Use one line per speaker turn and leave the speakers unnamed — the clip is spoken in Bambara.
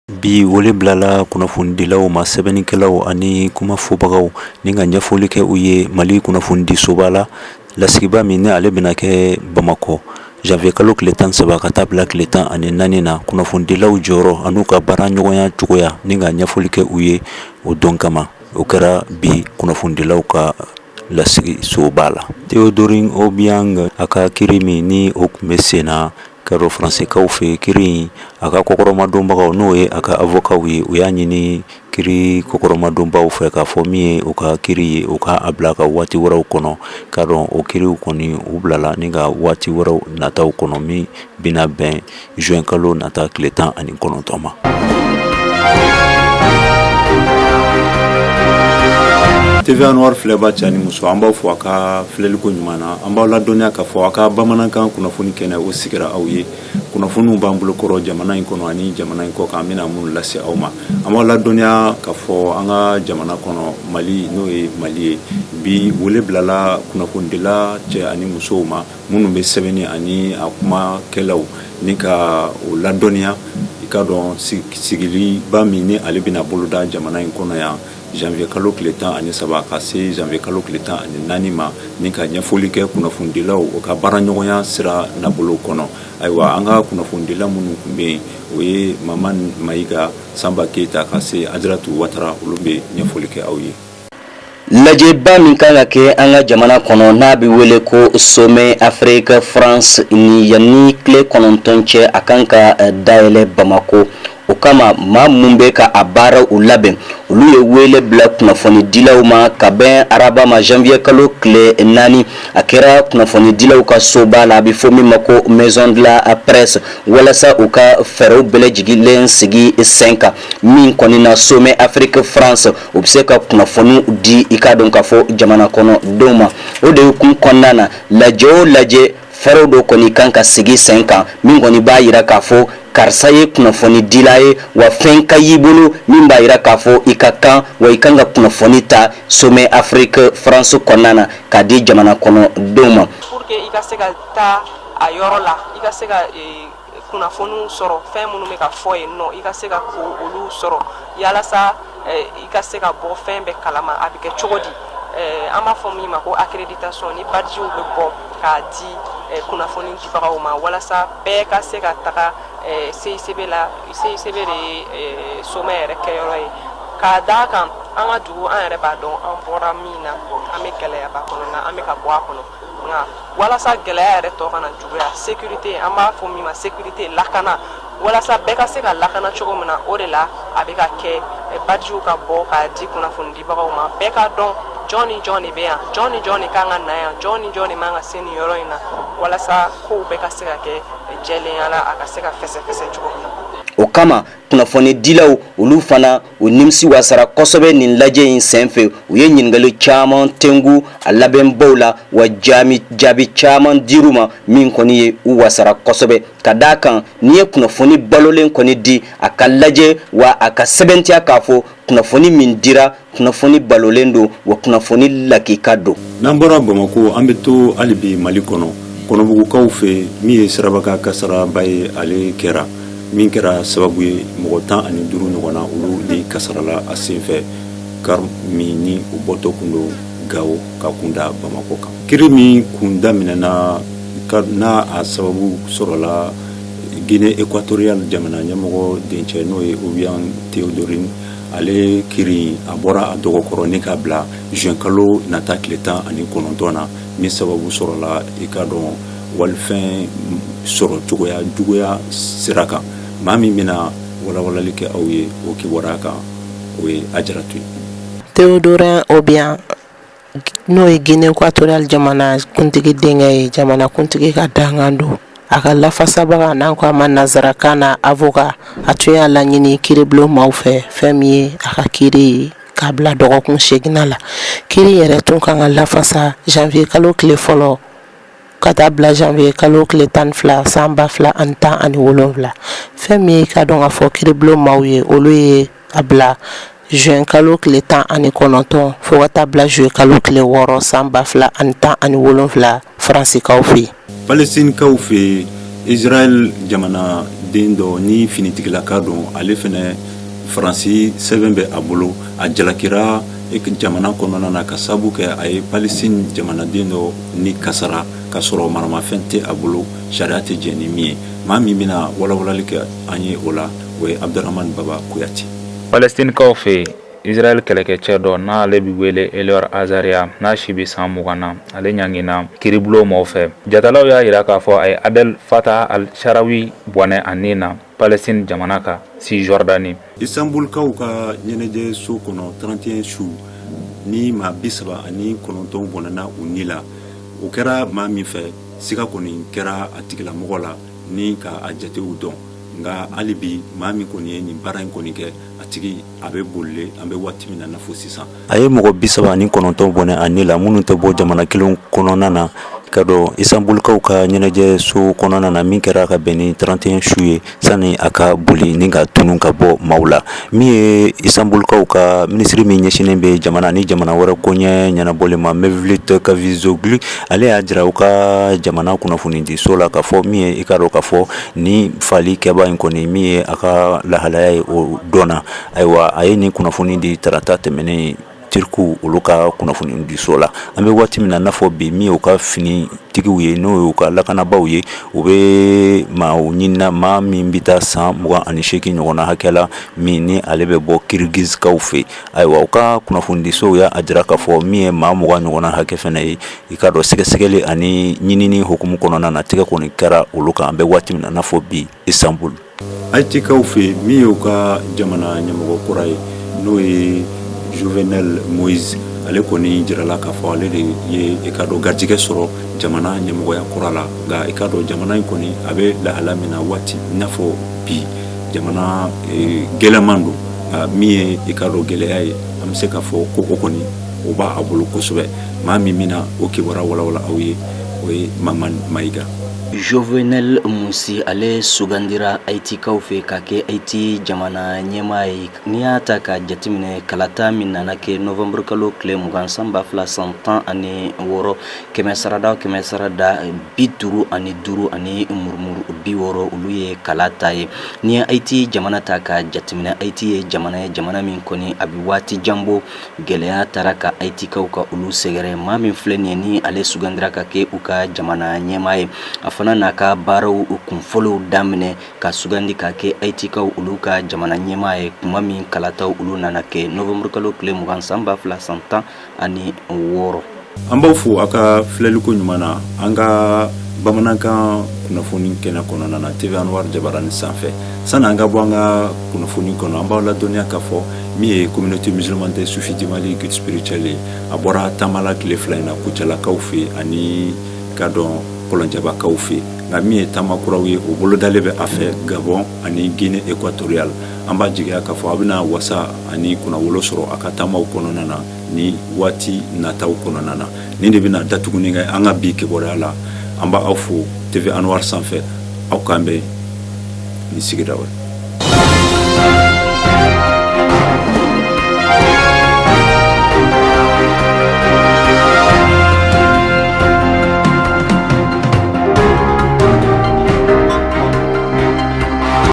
Bi wole bilala kunnafonidilaw ma sɛbɛnnikɛlaw ani kuma fɔbagaw ni ka ɲɛfɔli kɛ u ye Mali kunnafoni soba la lasigiba min ni ale bɛna kɛ Bamakɔ janvier kalo tile 13 ka taa bila tile 14 na kunnafonidilaw jɔyɔrɔ an'u ka baara ɲɔgɔnya cogoya ni ka ɲɛfɔli kɛ u ye o don kama o kɛra bi kunnafonidilaw ka lasigi soba la. Théodorin Obiang a ka kiri min ni o tun bɛ sen na karo faransikaw fɛ kiri a ka kɔkɔrɔmadonbagaw n'o ye a ka avocat ye u y'a ɲini kiri kɔkɔrɔmadonbaw fɛ k'a fɔ min ye u ka kiri ye u ka a bila ka waati wɛrɛw kɔnɔ ka dɔn o kiriw kɔni u bilala ni ka waati wɛrɛw nataw kɔnɔ min bɛna bɛn juin kalo nata tile 19 ma. TVA Noir filɛba cɛ ni muso an b'aw fɔ a ka filɛliko ɲuman na an b'aw ladɔnniya k'a fɔ a ka bamanankan kunnafoni kɛnɛ o sigira aw ye kunnafoniw b'an bolo kɔrɔ jamana in kɔnɔ ani jamana in kɔ kan an bɛna minnu lase aw ma an b'aw ladɔnniya k'a fɔ an ka jamana kɔnɔ Mali n'o ye Mali ye bi wele bilala kunnafonidila cɛ ani musow ma minnu bɛ sɛbɛnni ani a kumakɛlaw ni ka o ladɔnniya i ka dɔn sigiliba min ni ale bɛna boloda jamana in kɔnɔ yan janvier kalo tile 13 ka se janvier kalo tile 14 ma ni ka ɲɛfɔli kɛ kunnafonidilaw o ka baara ɲɔgɔnya sira nabolo kɔnɔ ayiwa an ka kunnafonidila minnu tun bɛ yen o ye Maman Mayiga Sanba Keita ka se Ajaratu Watara olu bɛ ɲɛfɔli kɛ aw ye.
Lajɛba min kan ka kɛ an ka jamana kɔnɔ n'a bɛ wele ko sommet Afrique France ni yanni tile 9 cɛ a kan ka dayɛlɛ Bamako o kama maa mun bɛ ka a baara u labɛn olu ye wele bila kunnafonidilaw ma ka bɛn araba ma janvier kalo tile 4 a kɛra kunnafonidilaw ka soba la a bɛ fɔ min ma ko maison de la presse walasa u ka fɛɛrɛw bɛɛ lajɛlen sigi sen kan min kɔni na sommet Afrique France u bɛ se ka kunnafoniw di i ka dɔn k'a fɔ jamana kɔnɔ denw ma o de ye kun kɔnɔna na lajɛ o lajɛ fɛɛrɛw dɔ kɔni kan ka sigi sen kan min kɔni b'a jira k'a fɔ karisa ye kunnafoni dila ye wa fɛn ka y'i bolo min b'a jira k'a fɔ i ka kan wa i kan ka kunnafoni ta sommet Afrique France kɔnɔna na k'a di jamana kɔnɔ denw ma.
Pour que i ka se ka taa a yɔrɔ la i ka se ka kunnafoniw sɔrɔ fɛn minnu bɛ ka fɔ yen nɔ i ka se ka olu sɔrɔ yalasa i ka se ka bɔ fɛn bɛɛ kalama a bɛ kɛ cogo di an b'a fɔ min ma ko accréditation ni badgew bɛ bɔ k'a di kunnafoni dibagaw ma walasa bɛɛ ka se ka taga CICB la CICB de ye sommet yɛrɛ kɛyɔrɔ ye k'a d'a kan an ka dugu an yɛrɛ b'a dɔn an bɔra min na an bɛ gɛlɛyaba kɔnɔ na an bɛ ka bɔ a kɔnɔ nka walasa gɛlɛya yɛrɛ tɔ kana juguya sécurité an b'a fɔ min ma sécurité lakana walasa bɛɛ ka se ka lakana cogo min na o de la a bɛ ka kɛ badgew ka bɔ k'a di kunnafoni dibagaw ma bɛɛ ka dɔn jɔn ni jɔn de bɛ yan jɔn ni jɔn de kan ka na yan jɔn ni jɔn de man ka se nin yɔrɔ in na walasa kow bɛɛ ka se ka kɛ jɛlenya la a ka se ka fɛsɛfɛsɛ cogo min na.
O kama kunnafonidilaw olu fana u nimisi wasara kosɛbɛ nin lajɛ in senfɛ u ye ɲininkali caman tengu a labɛnbaw la wa jaabi caman dir'u ma min kɔni ye u wasara kosɛbɛ ka d'a kan n'i ye kunnafoni balolen kɔni di a ka lajɛ wa a ka sɛbɛntiya k'a fɔ kunnafoni min dira kunnafoni balolen don wa kunnafoni lakika don.
N'an bɔra Bamako an bɛ to hali bi Mali kɔnɔ kɔnɔbugukaw fɛ min ye sirabaka kasaraba ye ale kɛra min kɛra sababu ye mɔgɔ 15 ɲɔgɔnna olu de kasarala a senfɛ kar min ni u bɔtɔ kun do Gao ka kunda Bamako kan kiri min kun daminɛna n'a a sababu sɔrɔla Guinée équatoriale jamana ɲɛmɔgɔ dencɛ n'o ye Obiang Théodorin ale kiri a bɔra a dɔgɔkɔrɔ ni k'a bila juin kalo nata tile 19 na min sababu sɔrɔla i ka dɔn walifɛn sɔrɔ juguya sira kan maa min bɛna walawalali kɛ aw ye o kibaruya kan o ye Ajaratu.
Théodorin Obiang n'o ye Guinée équatoriale jamana kuntigi denkɛ ye jamana kuntigi ka dangan don a ka lafasabaga n'an ko a ma nanzarakan na avocat a tun y'a laɲini kiribulon maaw fɛ fɛn min ye a ka kiri ye k'a bila dɔgɔkun 8 la kiri yɛrɛ tun kan ka lafasa janvier kalo tile fɔlɔ ka taa bila janvier kalo tile 12 san 2017 fɛn min ye ka dɔn ka fɔ kiribulon maaw ye olu ye a bila juin kalo tile 19 fo ka taa bila juillet kalo tile 6 san 2017 Faransikaw fɛ.
Palestinikaw fɛ Israel jamana den dɔ ni finitigilaka don ale fɛnɛ faransi sɛbɛn bɛ a bolo a jalakira jamana kɔnɔna na ka sabu kɛ a ye Palestine jamanaden dɔ ni kasara ka sɔrɔ maramafɛn tɛ a bolo sariya tɛ jɛn ni min ye maa min bɛna walawalali kɛ an ye o la o ye Abdurahmane Baba Kuyate.
Palestine kaw fɛ Israel kɛlɛkɛcɛ dɔ n'ale bɛ wele Elior Azaria n'a si bɛ san 20 na ale ɲangina kiribulon mɔgɔw fɛ jatalaw y'a jira k'a fɔ a ye Abdel Fattah al-Sharawi bɔnɛ a nin na Palestine jamana kan Cisjordanie.
Istanbul kaw ka ɲɛnajɛ so kɔnɔ 31 su ni maa 39 bɔnɛna u ni la o kɛra maa min fɛ siga kɔni kɛra a tigilamɔgɔ la ni ka a jatew dɔn nka hali bi maa min kɔni ye nin baara in kɔni kɛ a tigi a bɛ bolile an bɛ waati min na n'a fɔ sisan. A ye mɔgɔ 39 bɔnɛ a ni la minnu tɛ bɔ jamana kelen kɔnɔna na ka dɔn Istanbulkaw ka ɲɛnajɛ so kɔnɔna na min kɛra ka bɛn ni 31 su ye sani a ka boli ni ka tunu ka bɔ maaw la min ye Istanbulkaw ka minisiri min ɲɛsinen bɛ jamana ni jamana wɛrɛ koɲɛ ɲɛnabɔli ma Mevlut Cavusoglu ale y'a jira u ka jamana kunnafoni di so la ka fɔ min ye i ka dɔn ka fɔ ni fali kɛba in kɔni min ye a ka lahalaya ye o dɔnna ayiwa a ye nin kunnafoni di tarata tɛmɛnen Turku olu ka kunnafoni di so la an bɛ waati min na n'a fɔ bi min u ka fini tigiw ye n'o ye u ka lakanabaw ye u bɛ maaw ɲinina maa min bɛ taa san 28 ɲɔgɔnna hakɛ la min ni ale bɛ bɔ Kirgizkaw fɛ ayiwa u ka kunnafoni di so y'a jira k'a fɔ min ye maa 20 ɲɔgɔnna hakɛ fɛnɛ ye i ka dɔn sɛgɛsɛgɛli ani ɲinini hukumu kɔnɔna na tigɛ kɔni kɛra olu kan an bɛ waati min na n'a fɔ bi Istanbul. Haïtikaw fɛ min ye u ka jamana ɲɛmɔgɔ kura ye n'o ye Jovenel Moïse ale kɔni jirala k'a fɔ ale de ye i ka dɔn garijɛgɛ sɔrɔ jamana ɲɛmɔgɔya kura la nka i ka dɔn jamana in kɔni a bɛ lahala min na waati i n'a fɔ bi jamana gɛlɛman don nka min ye i ka dɔn gɛlɛya ye an bɛ se k'a fɔ ko o kɔni o b'a bolo kosɛbɛ maa min bɛna o kibaruya walawala aw ye o ye Mamani Mayiga.
Jovenel Moïse ale sugandira Haïtikaw fɛ ka kɛ Haïti jamana ɲɛmaa ye n'i y'a ta ka jateminɛ kalata min nana kɛ novembre kalo tile 20 san 2016 kɛmɛ sarada 55 ani murumuru 60 olu ye kalata ye n'i ye Haïti jamana ta ka jateminɛ Haïti ye jamana min kɔni a bɛ waati janbɔ gɛlɛya taara ka Haïtikaw ka olu sɛgɛrɛ maa min filɛ nin ye ni ale sugandira ka kɛ u ka jamana ɲɛmaa ye a fana n'a ka baaraw kunfɔlɔw daminɛ ka sugandi ka kɛ Haïtikaw olu ka jamana ɲɛmaa ye kuma min kalataw olu nana kɛ novembre kalo tile 20 san 2016 an
b'aw fo a ka filɛliko ɲuman na an ka bamanankan kunnafoni kɛnɛ kɔnɔna na TV Anwar Jabarani sanfɛ sani an ka bɔ an ka kunnafoni kɔnɔ an b'aw ladɔnniya k'a fɔ min ye communauté musulmane des soufis du Mali guide spirituel ye a bɔra Tamala tile 2 in na Kucalakaw fɛ ani ka dɔn Kɔlɔnjabakaw fɛ nka min ye tamakuraw ye o bolodalen bɛ a fɛ Gabon ani Guinée équatoriale an b'a jigiya k'a fɔ a bɛna wasa ani kunnawolo sɔrɔ a ka taamaw kɔnɔna na ni waati nataw kɔnɔna na nin de bɛna datuguni kɛ an ka bi kibaruya la an b'aw fo TV Anwar sanfɛ aw k'an bɛn ni sigida wɛrɛ.